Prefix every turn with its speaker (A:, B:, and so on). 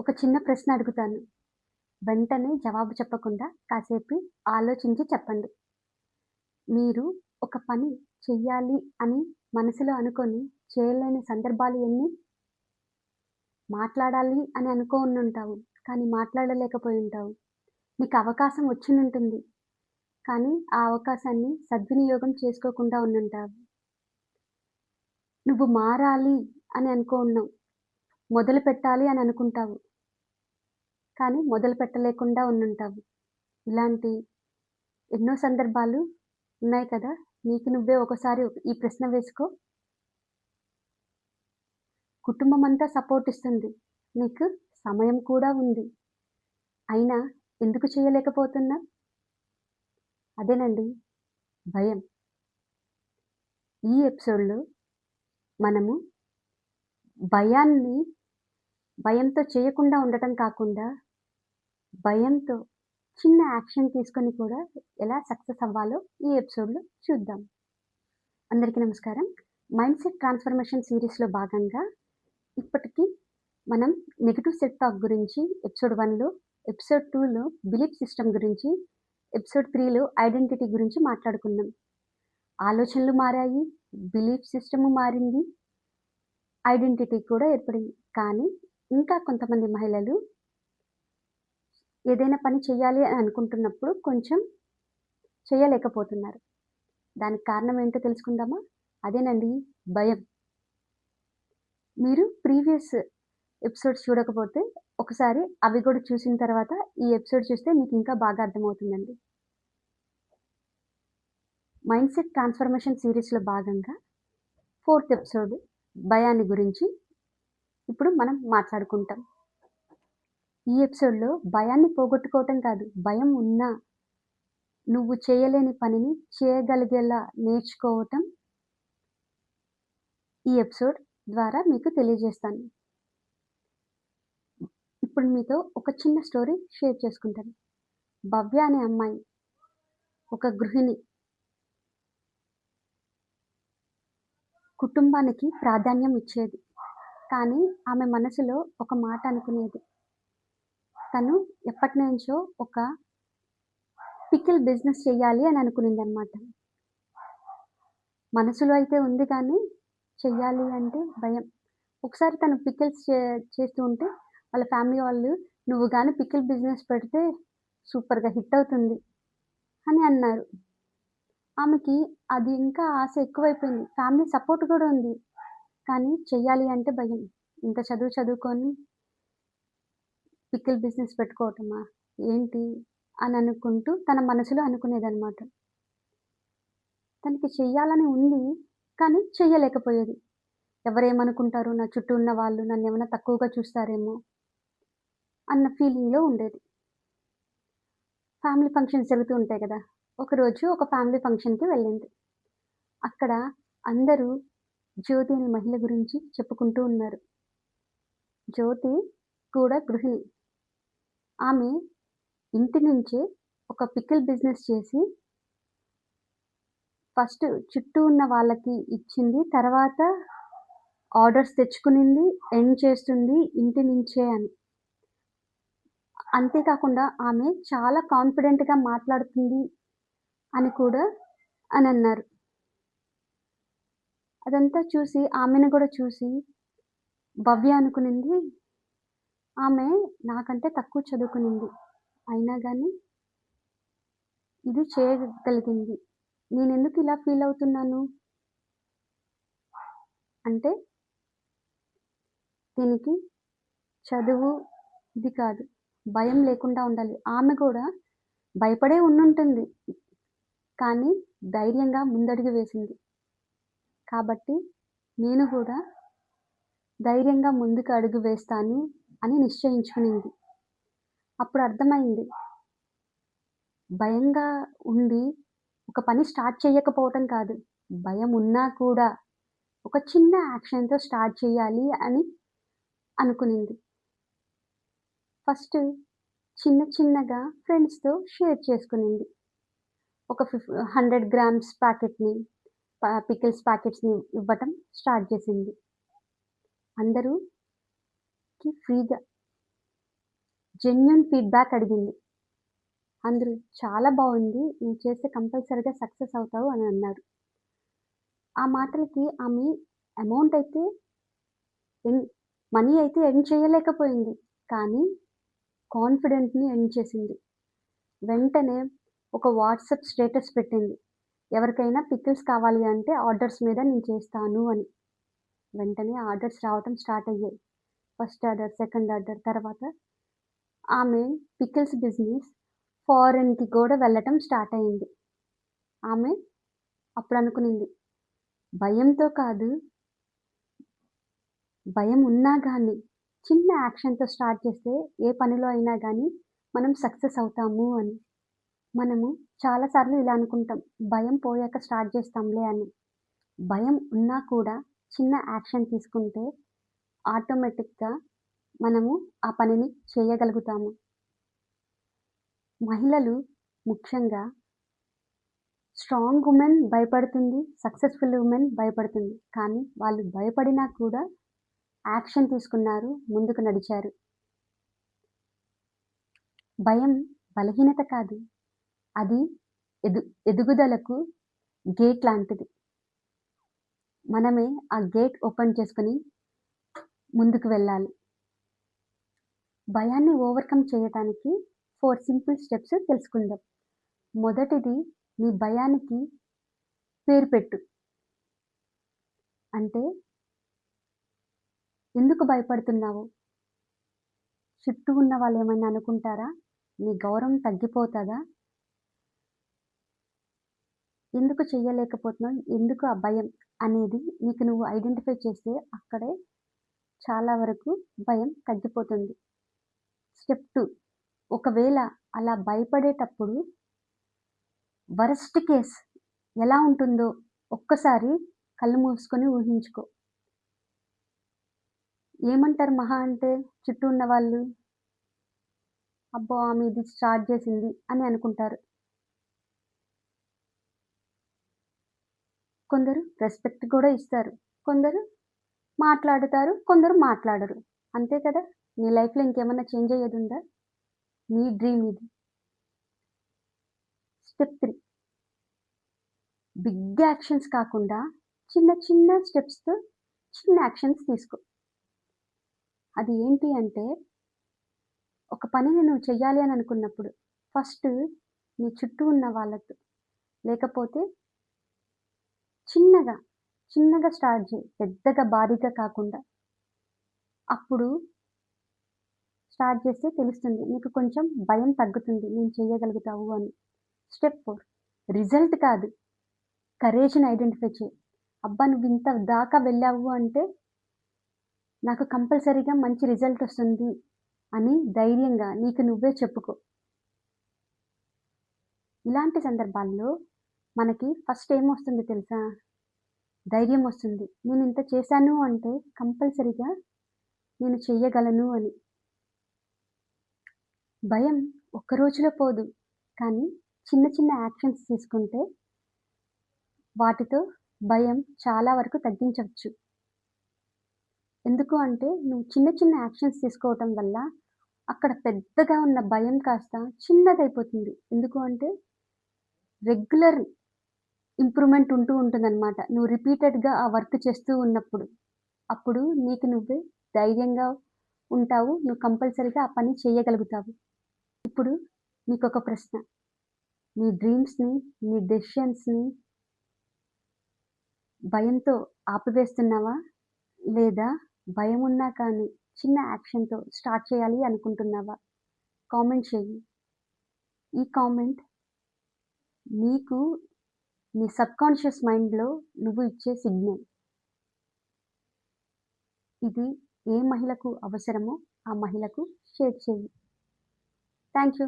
A: ఒక చిన్న ప్రశ్న అడుగుతాను. వెంటనే జవాబు చెప్పకుండా కాసేపు ఆలోచించి చెప్పండి. మీరు ఒక పని చెయ్యాలి అని మనసులో అనుకోని చేయలేని సందర్భాలు ఎన్ని? మాట్లాడాలి అని అనుకోనుంటావు. కానీ మాట్లాడలేకపోయుంటావు. నీకు అవకాశం వచ్చునుంటుంది. కానీ ఆ అవకాశాన్ని సద్వినియోగం చేసుకోకుండా ఉండుంటావు. నువ్వు మారాలి అని అనుకున్నావు. మొదలుపెట్టాలి అని అనుకుంటావు. కానీ మొదలుపెట్టలేకుండా ఉండుంటావు. ఇలాంటి ఎన్నో సందర్భాలు ఉన్నాయి కదా! నీకు నువ్వే ఒకసారి ఈ ప్రశ్న వేసుకో. కుటుంబమంతా సపోర్ట్ ఇస్తుంది. నీకు సమయం కూడా ఉంది. అయినా ఎందుకు చేయలేకపోతున్నావు? అదేనండి భయం. ఈ ఎపిసోడ్‌లో మనము భయంతో చేయకుండా ఉండటం కాకుండా, భయంతో చిన్న యాక్షన్ తీసుకొని కూడా ఎలా సక్సెస్ అవ్వాలో ఈ ఎపిసోడ్‌లో చూద్దాం. అందరికీ నమస్కారం. మైండ్‌సెట్ ట్రాన్స్‌ఫర్మేషన్ సీరీస్‌లో భాగంగా ఇప్పటికి మనం నెగెటివ్ సెల్ఫ్ టాక్ గురించి ఎపిసోడ్ 1లో, ఎపిసోడ్ 2లో బిలీఫ్ సిస్టమ్ గురించి, ఎపిసోడ్ 3లో ఐడెంటిటీ గురించి మాట్లాడుకున్నాం. ఆలోచనలు మారాయి, బిలీఫ్ సిస్టమ్ మారింది, ఐడెంటిటీ కూడా ఏర్పడింది. కానీ ఇంకా కొంతమంది మహిళలు ఏదైనా పని చేయాలి అని అనుకుంటున్నప్పుడు కొంచెం చేయలేకపోతున్నారు. దానికి కారణం ఏంటో తెలుసుకుందామా? అదేనండి భయం. మీరు ప్రీవియస్ ఎపిసోడ్స్ చూడకపోతే ఒకసారి అవి కూడా చూసిన తర్వాత ఈ ఎపిసోడ్ చూస్తే మీకు ఇంకా బాగా అర్థమవుతుందండి. మైండ్‌సెట్ ట్రాన్స్‌ఫర్మేషన్ సీరీస్‌లో భాగంగా 4థ్ ఎపిసోడ్ భయాన్ని గురించి ఇప్పుడు మనం మాట్లాడుకుంటాం. ఈ ఎపిసోడ్‌లో భయాన్ని పోగొట్టుకోవటం కాదు, భయం ఉన్నా నువ్వు చేయలేని పనిని చేయగలిగేలా నేర్చుకోవటం ఈ ఎపిసోడ్ ద్వారా మీకు తెలియజేస్తాను. ఇప్పుడు మీతో ఒక చిన్న స్టోరీ షేర్ చేసుకుంటాను. భవ్య అనే అమ్మాయి ఒక గృహిణి. కుటుంబానికి ప్రాధాన్యం ఇచ్చేది. కానీ ఆమె మనసులో ఒక మాట అనుకునేది. తను ఎప్పటినుంచో ఒక పికిల్ బిజినెస్ చేయాలి అని అనుకునిందనమాట. మనసులో అయితే ఉంది కానీ చెయ్యాలి అంటే భయం. ఒకసారి తను పికిల్స్ చేస్తూ ఉంటే వాళ్ళ ఫ్యామిలీ వాళ్ళు, "నువ్వు గాని పికిల్ బిజినెస్ పెడితే సూపర్‌గా హిట్ అవుతుంది" అని అన్నారు. ఆమెకి అది ఇంకా ఆశ ఎక్కువైపోయింది. ఫ్యామిలీ సపోర్ట్ కూడా ఉంది. కానీ చెయ్యాలి అంటే భయం. ఇంత చదువుకొని పికిల్ బిజినెస్ పెట్టుకోవటమా? ఏంటి? అని అనుకుంటూ తన మనసులో అనుకునేదనమాట. తనకి చెయ్యాలని ఉంది. కానీ చెయ్యలేకపోయేది. ఎవరేమనుకుంటారు? నా చుట్టూ ఉన్న వాళ్ళు నన్నేమన్నా తక్కువగా చూస్తారేమో అన్న ఫీలింగ్‌లో ఉండేది. ఫ్యామిలీ ఫంక్షన్స్ జరుగుతూ ఉంటాయి కదా! ఒకరోజు ఒక ఫ్యామిలీ ఫంక్షన్‌కి వెళ్ళింది. అక్కడ అందరూ జ్యోతి అనే మహిళ గురించి చెప్పుకుంటూ ఉన్నారు. జ్యోతి కూడా గృహిణి. ఆమె ఇంటి నుంచే ఒక పికిల్ బిజినెస్ చేసి ఫస్ట్ చుట్టూ ఉన్న వాళ్ళకి ఇచ్చింది. తర్వాత ఆర్డర్స్ తెచ్చుకునింది, ఎర్న్ చేస్తుంది ఇంటి నుంచే అని. అంతేకాకుండా ఆమె చాలా కాన్ఫిడెంట్‌గా మాట్లాడుతుంది అని కూడా అనన్నారు. అదంతా చూసి ఆమెను కూడా చూసి భవ్య అనుకునింది, ఆమె నాకంటే తక్కువ చదువుకునింది. అయినా గాని ఇది చేయగలిగింది. నేనెందుకు ఇలా ఫీల్ అవుతున్నాను? అంటే దీనికి చదువు ఇది కాదు. భయం లేకుండా ఉండాలి. ఆమె కూడా భయపడే ఉండుంటుంది. కానీ ధైర్యంగా ముందడుగు వేసింది. కాబట్టి నేను కూడా ధైర్యంగా ముందుకు అడుగు వేస్తాను అని నిశ్చయించుకునింది. అప్పుడు అర్థమైంది. భయంగా ఉండి ఒక పని స్టార్ట్ చేయకపోవటం కాదు. భయం ఉన్నా కూడా ఒక చిన్న యాక్షన్‌తో స్టార్ట్ చేయాలి అని అనుకునింది. ఫస్ట్ చిన్నగా ఫ్రెండ్స్‌తో షేర్ చేసుకునింది. ఒక 100 గ్రామ్స్ ప్యాకెట్‌ని పికిల్స్ ప్యాకెట్స్‌ని ఇవ్వటం స్టార్ట్ చేసింది. అందరూకి ఫ్రీగా జెన్యూన్ ఫీడ్‌బ్యాక్ అడిగింది. అందరూ చాలా బావుంది. నువ్వు చేస్తే కంపల్సరీగా సక్సెస్ అవుతావు అని అన్నారు. ఆ మాటలకి ఆమె అమౌంట్ అయితే ఎర్న్ మనీ అయితే ఎర్న్ చేయలేకపోయింది. కానీ కాన్ఫిడెంట్‌ని ఎర్న్ చేసింది. వెంటనే ఒక వాట్సాప్ స్టేటస్ పెట్టింది. ఎవరికైనా పికిల్స్ కావాలి అంటే ఆర్డర్స్ మీద నేను చేస్తాను అని. వెంటనే ఆర్డర్స్ రావటం స్టార్ట్ అయ్యాయి. ఫస్ట్ ఆర్డర్, సెకండ్ ఆర్డర్ తర్వాత ఆమె పికిల్స్ బిజినెస్ ఫారెన్‌కి కూడా వెళ్ళటం స్టార్ట్ అయింది. ఆమె అప్పుడనుకునింది, భయంతో కాదు, భయం ఉన్నా గానీ చిన్న యాక్షన్‌తో స్టార్ట్ చేస్తే ఏ పనిలో అయినా గానీ మనం సక్సెస్ అవుతాము అని. మనము చాలా సార్లు ఇలా అనుకుంటాం. భయం పోయాక స్టార్ట్ చేస్తాంలే అని. భయం ఉన్నా కూడా చిన్న యాక్షన్ తీసుకుంటే ఆటోమేటిక్‌గా మనము ఆ పనిని చేయగలుగుతాము. మహిళలు ముఖ్యంగా స్ట్రాంగ్ వుమెన్ భయపడుతుంది. సక్సెస్‌ఫుల్ వుమెన్ భయపడుతుంది. కానీ వాళ్ళు భయపడినా కూడా యాక్షన్ తీసుకున్నారు. ముందుకు నడిచారు. భయం బలహీనత కాదు. అది ఎదుగుదలకు గేట్ లాంటిది. మనమే ఆ గేట్ ఓపెన్ చేసుకొని ముందుకు వెళ్ళాలి. భయాన్ని ఓవర్‌కమ్ చేయటానికి 4 సింపుల్ స్టెప్స్ తెలుసుకుందాం. మొదటిది నీ భయానికి పేరు పెట్టు. అంటే ఎందుకు భయపడుతున్నావు? చుట్టూ ఉన్న వాళ్ళేమైనా అనుకుంటారా? నీ గౌరవం తగ్గిపోతదా? ఎందుకు చెయ్యలేకపోతున్నావు? ఎందుకు ఆ భయం అనేది నీకు నువ్వు ఐడెంటిఫై చేస్తే అక్కడే చాలా వరకు భయం తగ్గిపోతుంది. స్టెప్ 2 ఒకవేళ అలా భయపడేటప్పుడు వరస్ట్ కేస్ ఎలా ఉంటుందో ఒక్కసారి కళ్ళు మూసుకొని ఊహించుకో. ఏమంటారు మహా అంటే చుట్టూ ఉన్నవాళ్ళు? అబ్బో! ఆమె ఇది స్టార్ట్ చేసింది అని అనుకుంటారు. కొందరు రెస్పెక్ట్ కూడా ఇస్తారు. కొందరు మాట్లాడుతారు. కొందరు మాట్లాడరు. అంతే కదా! నీ లైఫ్‌లో ఇంకేమన్నా చేంజ్ అయ్యేదుందా? నీ డ్రీమ్ ఇది. స్టెప్ 3 బిగ్ యాక్షన్స్ కాకుండా చిన్న చిన్న స్టెప్స్‌తో చిన్న యాక్షన్స్ తీసుకో. అది ఏంటి అంటే ఒక పనిని నువ్వు చెయ్యాలి అని అనుకున్నప్పుడు ఫస్ట్ నీ చుట్టూ ఉన్న వాళ్ళతో లేకపోతే చిన్నగా, చిన్నగా స్టార్ట్ చెయి. పెద్దగా భారీగా కాకుండా. అప్పుడు స్టార్ట్ చేస్తే తెలుస్తుంది. నీకు కొంచెం భయం తగ్గుతుంది. నేను చెయ్యగలుగుతావు అని. స్టెప్ 4 రిజల్ట్ కాదు. కరేజ్‌ని ఐడెంటిఫై చెయి. అబ్బా! నువ్వు ఇంత దాకా వెళ్ళావు అంటే నాకు కంపల్సరీగా మంచి రిజల్ట్ వస్తుంది అని ధైర్యంగా నీకు నువ్వే చెప్పుకో. ఇలాంటి సందర్భాల్లో మనకి ఫస్ట్ ఏమొస్తుంది తెలుసా? ధైర్యం వస్తుంది. నేను ఇంత చేశాను అంటే కంపల్సరీగా నేను చెయ్యగలను అని. భయం ఒక్క రోజులో పోదు. కానీ చిన్న చిన్న యాక్షన్స్ తీసుకుంటే వాటితో భయం చాలా వరకు తగ్గించొచ్చు. ఎందుకు అంటే నువ్వు చిన్న చిన్న యాక్షన్స్ తీసుకోవటం వల్ల అక్కడ పెద్దగా ఉన్న భయం కాస్త చిన్నదైపోతుంది. ఎందుకు అంటే రెగ్యులర్ ఇంప్రూవ్‌మెంట్ ఉంటూ ఉంటుందనమాట. నువ్వు రిపీటెడ్‌గా ఆ వర్క్ చేస్తూ ఉన్నప్పుడు. అప్పుడు నీకు నువ్వే ధైర్యంగా ఉంటావు. నువ్వు కంపల్సరీగా ఆ పని చేయగలుగుతావు. ఇప్పుడు నీకొక ప్రశ్న. నీ డ్రీమ్స్‌ని, నీ డెసిషన్స్‌ని భయంతో ఆపివేస్తున్నావా? లేదా భయమున్నా కానీ చిన్న యాక్షన్‌తో స్టార్ట్ చేయాలి అనుకుంటున్నావా? కామెంట్ చెయ్యి. ఈ కామెంట్ నీకు నీ సబ్‌కాన్షియస్ మైండ్‌లో నువ్వు ఇచ్చే సిగ్నల్. ఇది ఏ మహిళకు అవసరమో ఆ మహిళకు షేర్ చెయ్యి. Thank you.